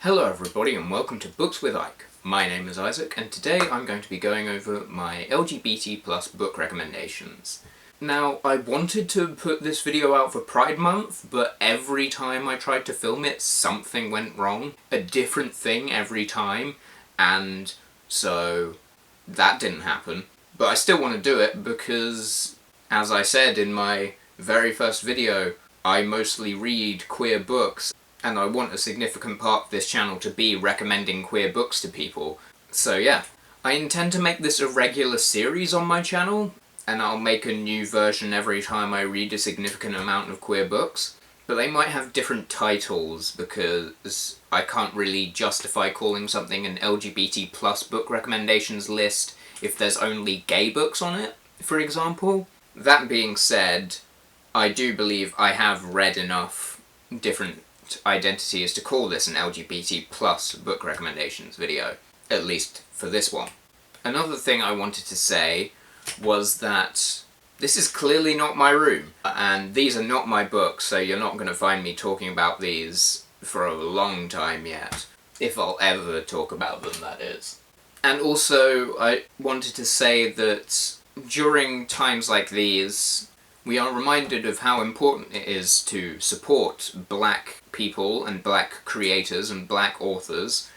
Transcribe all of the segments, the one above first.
Hello everybody and welcome to Books with Ike. My name is Isaac and today I'm going to be going over my LGBT+ book recommendations. Now, I wanted to put this video out for Pride Month, but every time I tried to film it, something went wrong. A different thing every time, and so that didn't happen. But I still want to do it because, as I said in my very first video, I mostly read queer books, and I want a significant part of this channel to be recommending queer books to people. So yeah, I intend to make this a regular series on my channel, and I'll make a new version every time I read a significant amount of queer books. But they might have different titles, because I can't really justify calling something an LGBT+ book recommendations list if there's only gay books on it, for example. That being said, I do believe I have read enough different identities to call this an LGBT+ book recommendations video, at least for this one. Another thing I wanted to say was that this is clearly not my room, and these are not my books, so you're not going to find me talking about these for a long time yet. If I'll ever talk about them, that is. And also, I wanted to say that during times like these, we are reminded of how important it is to support black people and black creators and black authors,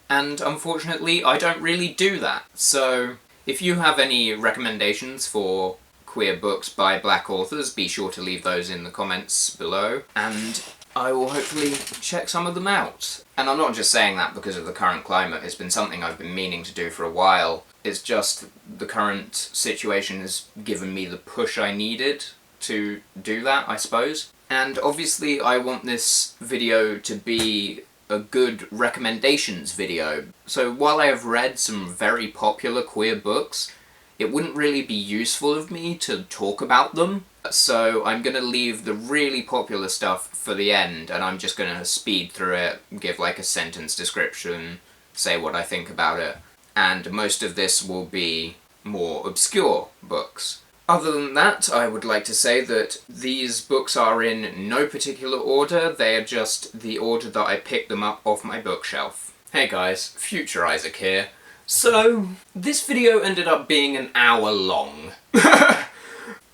and unfortunately I don't really do that. So if you have any recommendations for queer books by black authors, be sure to leave those in the comments below, and I will hopefully check some of them out. And I'm not just saying that because of the current climate, it's been something I've been meaning to do for a while. It's just the current situation has given me the push I needed to do that, I suppose. And obviously I want this video to be a good recommendations video. So while I have read some very popular queer books, it wouldn't really be useful of me to talk about them. So I'm going to leave the really popular stuff for the end, and I'm just going to speed through it, give like a sentence description, say what I think about it. And most of this will be more obscure books. Other than that, I would like to say that these books are in no particular order, they are just the order that I picked them up off my bookshelf. Hey guys, Future Isaac here. So, this video ended up being an hour long.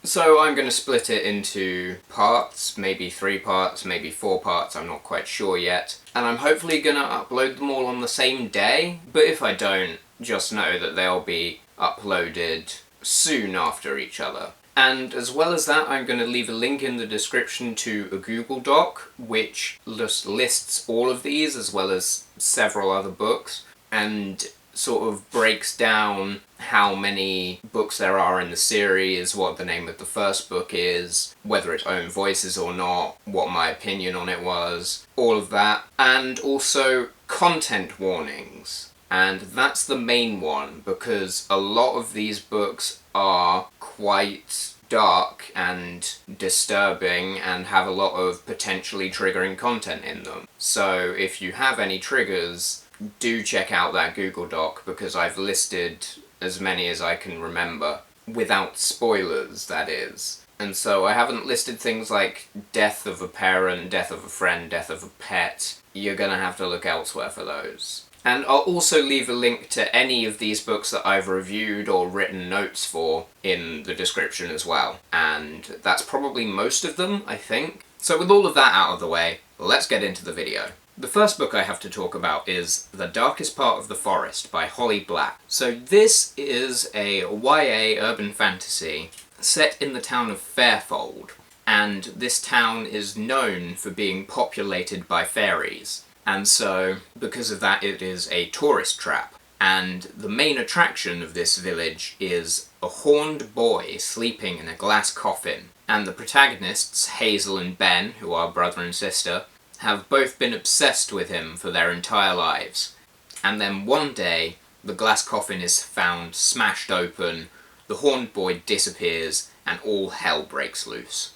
So I'm going to split it into parts, maybe 3 parts, maybe 4 parts, I'm not quite sure yet. And I'm hopefully going to upload them all on the same day, but if I don't, just know that they'll be uploaded soon after each other. And as well as that, I'm going to leave a link in the description to a Google Doc, which just lists all of these, as well as several other books, and sort of breaks down how many books there are in the series, what the name of the first book is, whether it's own voices or not, what my opinion on it was, all of that, and also content warnings. And that's the main one, because a lot of these books are quite dark and disturbing and have a lot of potentially triggering content in them. So if you have any triggers, do check out that Google Doc, because I've listed as many as I can remember, without spoilers, that is. And so I haven't listed things like death of a parent, death of a friend, death of a pet. You're gonna have to look elsewhere for those. And I'll also leave a link to any of these books that I've reviewed or written notes for in the description as well. And that's probably most of them, I think. So with all of that out of the way, let's get into the video. The first book I have to talk about is The Darkest Part of the Forest by Holly Black. So this is a YA urban fantasy set in the town of Fairfold, and this town is known for being populated by fairies. And so, because of that, it is a tourist trap. And the main attraction of this village is a horned boy sleeping in a glass coffin. And the protagonists, Hazel and Ben, who are brother and sister, have both been obsessed with him for their entire lives. And then one day, the glass coffin is found smashed open, the horned boy disappears, and all hell breaks loose.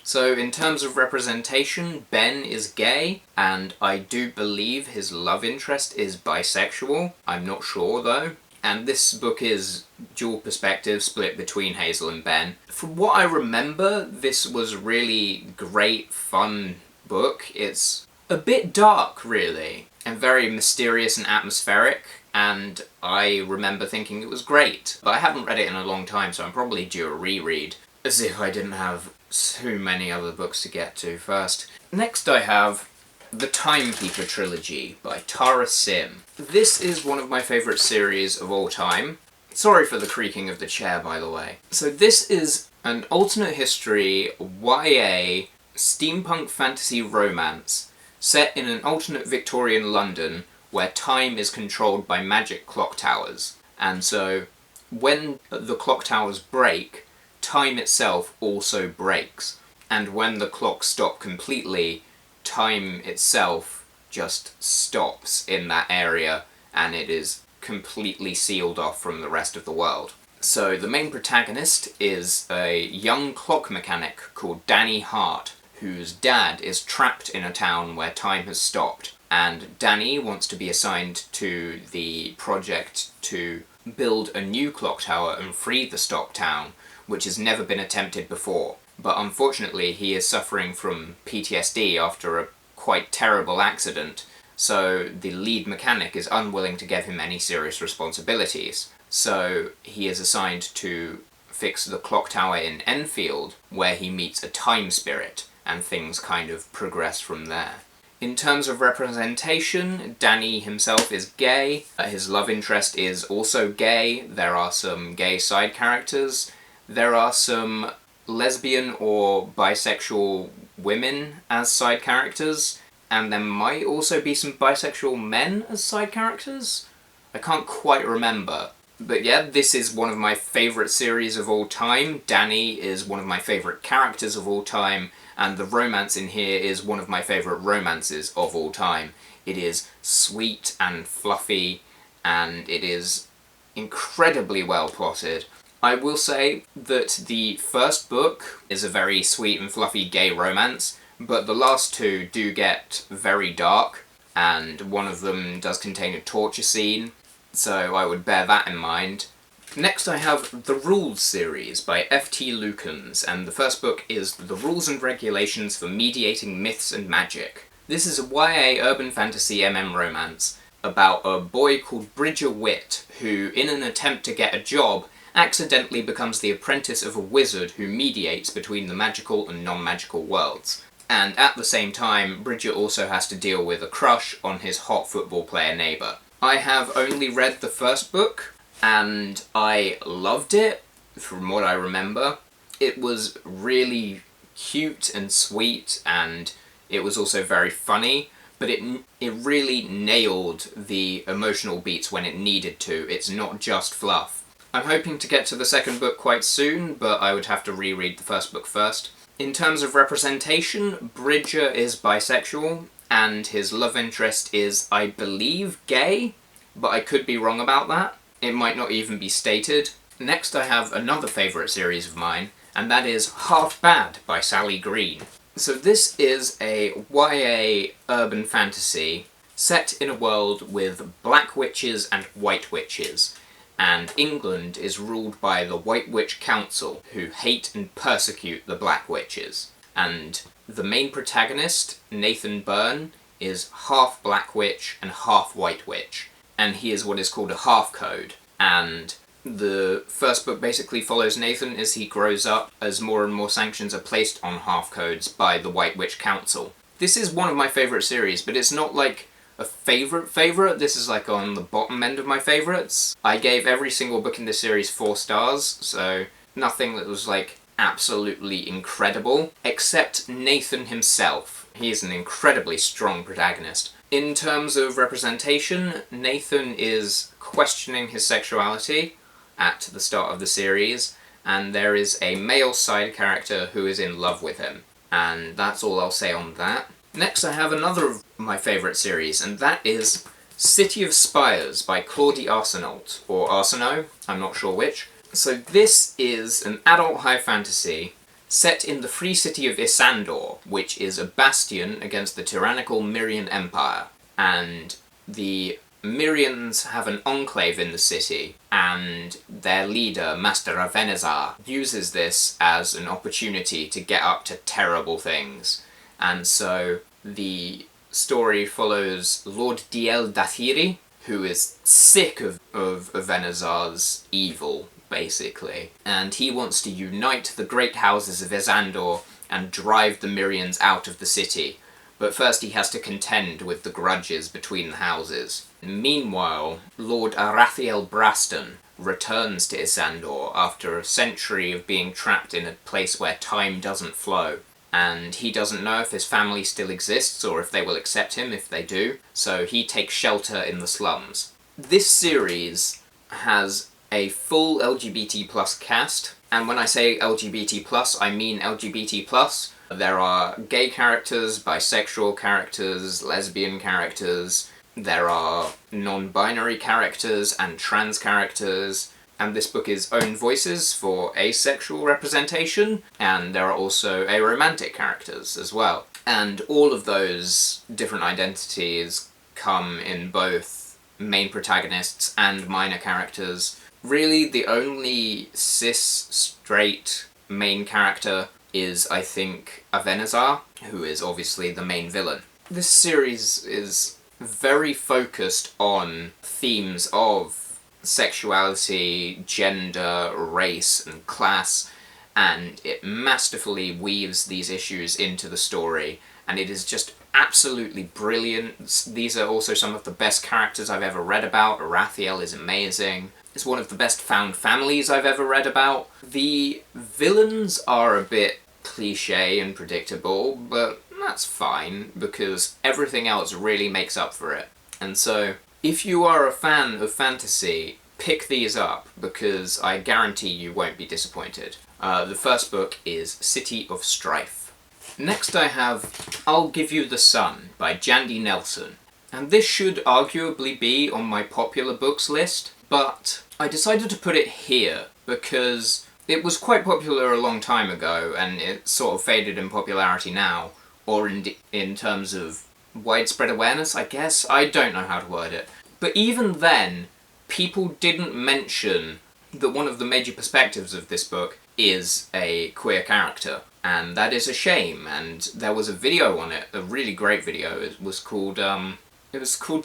So in terms of representation, Ben is gay, and I do believe his love interest is bisexual. I'm not sure though. And this book is dual perspective, split between Hazel and Ben. From what I remember, this was a really great, fun book. It's a bit dark, really, and very mysterious and atmospheric, and I remember thinking it was great. But I haven't read it in a long time, so I'm probably due a reread, as if I didn't have so many other books to get to first. Next I have the Timekeeper Trilogy by Tara Sim. This is one of my favourite series of all time. Sorry for the creaking of the chair, by the way. So this is an alternate history YA steampunk fantasy romance set in an alternate Victorian London where time is controlled by magic clock towers. And so when the clock towers break, time itself also breaks. And when the clocks stop completely, time itself just stops in that area and it is completely sealed off from the rest of the world. So the main protagonist is a young clock mechanic called Danny Hart, whose dad is trapped in a town where time has stopped, and Danny wants to be assigned to the project to build a new clock tower and free the stopped town, which has never been attempted before. But unfortunately he is suffering from PTSD after a quite terrible accident, so the lead mechanic is unwilling to give him any serious responsibilities. So he is assigned to fix the clock tower in Enfield, where he meets a time spirit, and things kind of progress from there. In terms of representation, Danny himself is gay, his love interest is also gay, there are some gay side characters, there are some lesbian or bisexual women as side characters, and there might also be some bisexual men as side characters? I can't quite remember. But yeah, this is one of my favourite series of all time. Danny is one of my favourite characters of all time, and the romance in here is one of my favourite romances of all time. It is sweet and fluffy, and it is incredibly well plotted. I will say that the first book is a very sweet and fluffy gay romance, but the last two do get very dark, and one of them does contain a torture scene, so I would bear that in mind. Next I have the Rules series by F.T. Lukens, and the first book is The Rules and Regulations for Mediating Myths and Magic. This is a YA urban fantasy romance about a boy called Bridger Witt, who, in an attempt to get a job, accidentally becomes the apprentice of a wizard who mediates between the magical and non-magical worlds. And at the same time, Bridger also has to deal with a crush on his hot football player neighbour. I have only read the first book, and I loved it, from what I remember. It was really cute and sweet, and it was also very funny, but it really nailed the emotional beats when it needed to. It's not just fluff. I'm hoping to get to the second book quite soon, but I would have to reread the first book first. In terms of representation, Bridger is bisexual, and his love interest is, I believe, gay, but I could be wrong about that. It might not even be stated. Next I have another favourite series of mine, and that is Half Bad by Sally Green. So this is a YA urban fantasy set in a world with black witches and white witches, and England is ruled by the White Witch Council, who hate and persecute the black witches. And the main protagonist, Nathan Byrne, is half black witch and half white witch, and he is what is called a half-code. And the first book basically follows Nathan as he grows up, as more and more sanctions are placed on half-codes by the White Witch Council. This is one of my favourite series, but it's not like a favourite. This is like on the bottom end of my favourites. I gave every single book in this series 4 stars, so nothing that was like absolutely incredible, except Nathan himself. He is an incredibly strong protagonist. In terms of representation, Nathan is questioning his sexuality at the start of the series, and there is a male side character who is in love with him. And that's all I'll say on that. Next I have another of my favourite series, and that is City of Spires by Claudie Arsenault, or Arsenault, I'm not sure which. So this is an adult high fantasy set in the free city of Isandor, which is a bastion against the tyrannical Myrian Empire. And the Myrians have an enclave in the city, and their leader, Master Avenazar, uses this as an opportunity to get up to terrible things. And so the story follows Lord Diel Dathiri, who is sick of Avenazar's evil, basically. And he wants to unite the great houses of Esandor and drive the Mirians out of the city. But first he has to contend with the grudges between the houses. Meanwhile, Lord Arathiel Braston returns to Isandor after a century of being trapped in a place where time doesn't flow. And he doesn't know if his family still exists or if they will accept him if they do, so he takes shelter in the slums. This series has a full LGBT plus cast, and when I say LGBT plus, I mean LGBT plus. There are gay characters, bisexual characters, lesbian characters, there are non-binary characters and trans characters, and this book is own voices for asexual representation, and there are also aromantic characters as well. And all of those different identities come in both main protagonists and minor characters. Really, the only cis, straight main character is, I think, Avenazar, who is obviously the main villain. This series is very focused on themes of sexuality, gender, race, and class, and it masterfully weaves these issues into the story, and it is just absolutely brilliant. These are also some of the best characters I've ever read about. Arathiel is amazing. It's one of the best found families I've ever read about. The villains are a bit cliché and predictable, but that's fine, because everything else really makes up for it. And so, if you are a fan of fantasy, pick these up, because I guarantee you won't be disappointed. The first book is City of Strife. Next I have I'll Give You the Sun by Jandy Nelson. And this should arguably be on my popular books list, but I decided to put it here because it was quite popular a long time ago, and it sort of faded in popularity now, or in terms of widespread awareness, I guess? I don't know how to word it. But even then, people didn't mention that one of the major perspectives of this book is a queer character, and that is a shame, and there was a video on it, a really great video. It was called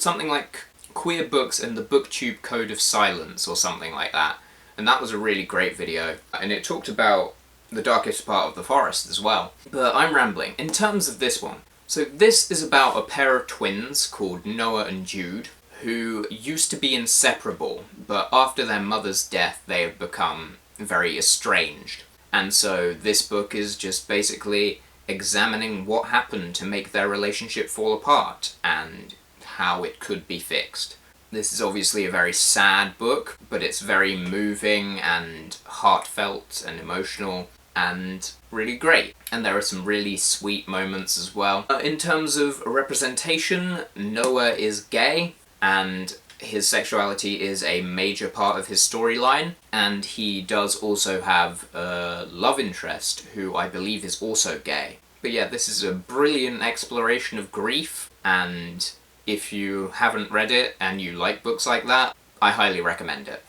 something like Queer Books and the Booktube Code of Silence, or something like that. And that was a really great video, and it talked about the darkest part of the forest as well. But I'm rambling. In terms of this one, so this is about a pair of twins called Noah and Jude, who used to be inseparable, but after their mother's death they have become very estranged. And so this book is just basically examining what happened to make their relationship fall apart, and how it could be fixed. This is obviously a very sad book, but it's very moving and heartfelt and emotional and really great. And there are some really sweet moments as well. In terms of representation, Noah is gay, and his sexuality is a major part of his storyline, and he does also have a love interest who I believe is also gay. But yeah, this is a brilliant exploration of grief, and if you haven't read it and you like books like that, I highly recommend it.